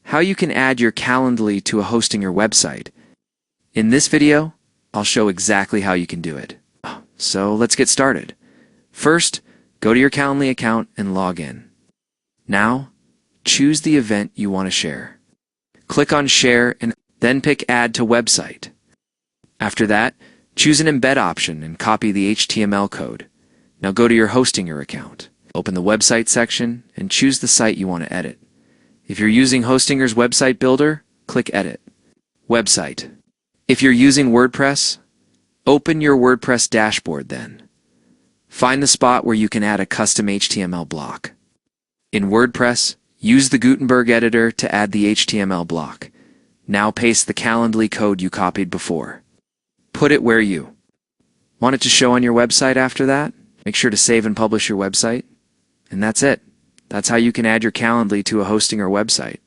how you can add your Calendly to a hosting or website. In this video, I'll show exactly how you can do it. So let's get started. First, go to your Calendly account and log in. Now, choose the event you want to share. Click on Share and then pick Add to Website. After that, choose an Embed option and copy the HTML code. Now go to your hosting or account. Open the Website section and choose the site you want to edit. If you're using Hostinger's Website Builder, click Edit. Website. If you're using WordPress, open your WordPress dashboard then. Find the spot where you can add a custom HTML block. In WordPress, use the Gutenberg editor to add the HTML block. Now paste the Calendly code you copied before. Put it where you want it to show on your website after that. Make sure to save and publish your website. And that's it. That's how you can add your Calendly to a hosting or website.